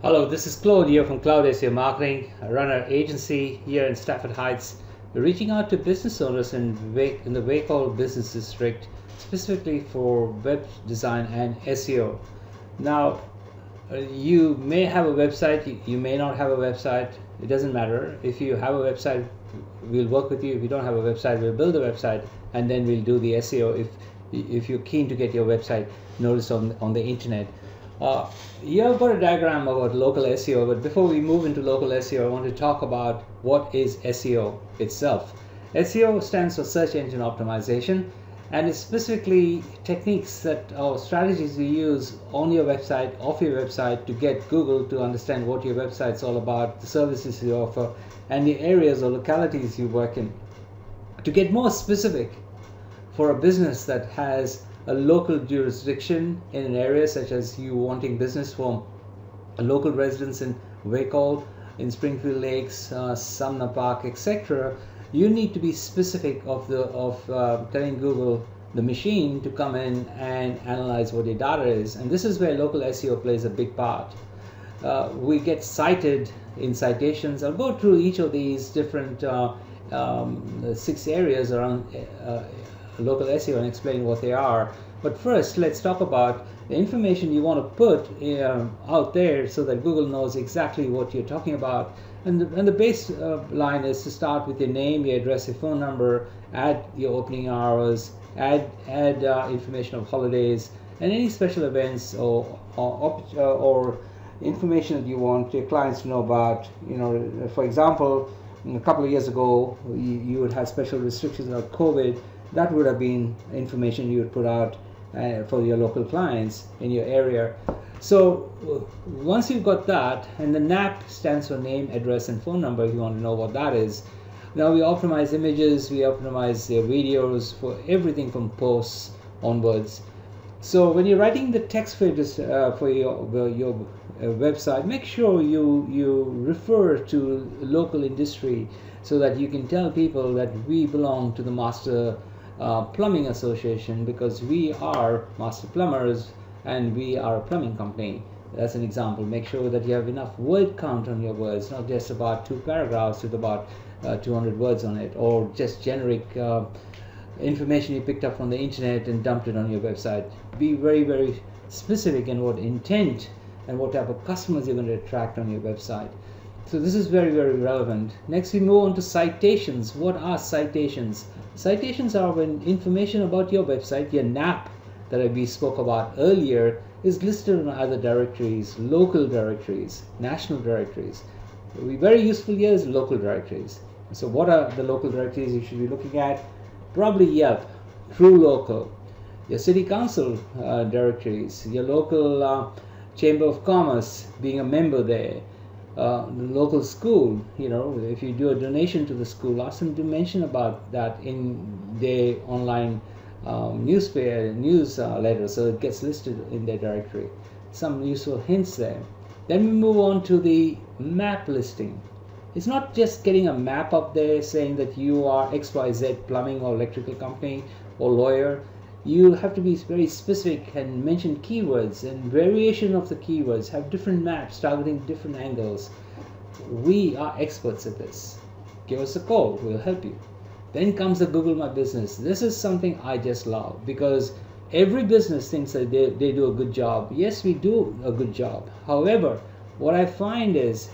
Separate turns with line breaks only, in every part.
Hello, this is Claude here from Cloud SEO Marketing. I run an agency here in Stafford Heights. We're reaching out to business owners in the Wacol business district, specifically for web design and SEO. Now, you may have a website, you may not have a website. It doesn't matter. If you have a website, we'll work with you. If you don't have a website, we'll build a website, and then we'll do the SEO if you're keen to get your website noticed on the internet. Here I've got a diagram about local SEO, but before we move into local SEO, I want to talk about what is SEO itself. SEO stands for Search Engine Optimization, and it's specifically techniques or strategies you use on your website, off your website, to get Google to understand what your website's all about, the services you offer, and the areas or localities you work in. To get more specific, for a business that has a local jurisdiction in an area, such as you wanting business from a local residents in Wacol, in Springfield Lakes, Sumner Park, etc., you need to be specific of telling Google, the machine, to come in and analyze what your data is. And this is where local SEO plays a big part. We get cited in citations. I'll go through each of these different 6 areas around local SEO and explain what they are. But first, let's talk about the information you want to put out there so that Google knows exactly what you're talking about. And the base line is to start with your name, your address, your phone number, add your opening hours, add information of holidays and any special events or information that you want your clients to know about. For example, a couple of years ago, you would have special restrictions about COVID. That would have been information you would put out for your local clients in your area. So once you've got that, and the NAP stands for name, address, and phone number, if you want to know what that is. Now we optimize images, we optimize their videos for everything from posts onwards. So when you're writing the text for your website, make sure you refer to local industry so that you can tell people that we belong to the Master Plumbing Association, because we are master plumbers and we are a plumbing company. That's an example. Make sure that you have enough word count on your words, not just about 2 paragraphs with about 200 words on it, or just generic information you picked up from the internet and dumped it on your website. Be very, very specific in what intent and what type of customers you're going to attract on your website. So this is very, very relevant. Next, we move on to citations. What are citations? Citations are when information about your website, your NAP that we spoke about earlier, is listed on other directories, local directories, national directories. Very useful here is local directories. So what are the local directories you should be looking at? Probably Yelp, True Local, your city council directories, your local chamber of commerce, being a member there. The local school, if you do a donation to the school, ask them to mention about that in their online newsletter, so it gets listed in their directory. Some useful hints there. Then we move on to the map listing. It's not just getting a map up there saying that you are XYZ plumbing or electrical company or lawyer. You have to be very specific and mention keywords, and variation of the keywords, have different maps targeting different angles. We are experts at this. Give us a call, we'll help you. Then comes the Google My Business. This is something I just love, because every business thinks that they do a good job. Yes, we do a good job. However, what I find is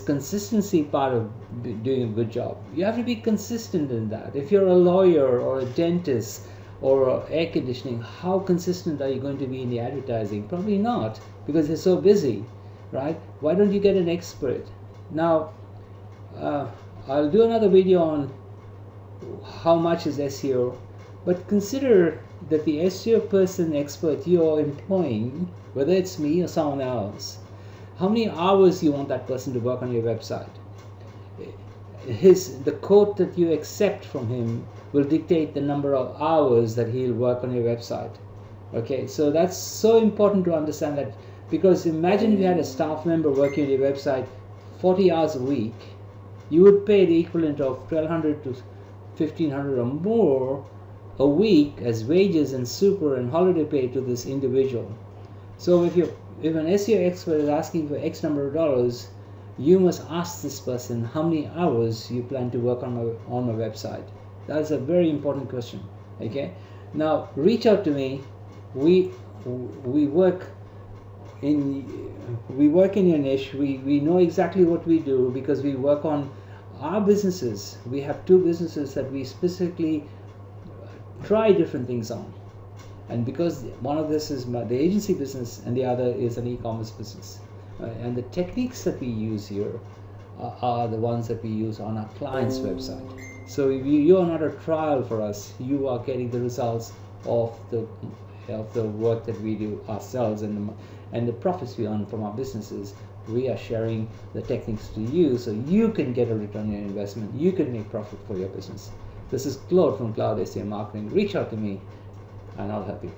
consistency part of doing a good job. You have to be consistent in that. If you're a lawyer or a dentist or air conditioning, how consistent are you going to be in the advertising? Probably not, because you're so busy, right? Why don't you get an expert? Now, I'll do another video on how much is SEO, but consider that the SEO person expert you're employing, whether it's me or someone else, how many hours you want that person to work on your website. The quote that you accept from him will dictate the number of hours that he'll work on your website. Okay, so that's so important to understand that, because imagine if you had a staff member working on your website 40 hours a week, you would pay the equivalent of $1,200 to $1,500 or more a week as wages and super and holiday pay to this individual. So if you're if an SEO expert is asking for X number of dollars, you must ask this person how many hours you plan to work on my website. That's a very important question. Okay, now reach out to me. We work in your niche. We know exactly what we do because we work on our businesses. We have two businesses that we specifically try different things on, and because one of this is the agency business and the other is an e-commerce business, and the techniques that we use here are the ones that we use on our client's website. So you are not a trial for us. You are getting the results of the work that we do ourselves, and the profits we earn from our businesses. We are sharing the techniques to you so you can get a return on your investment. You can make profit for your business. This is Claude from Cloud SEO Marketing. Reach out to me and I'll help you.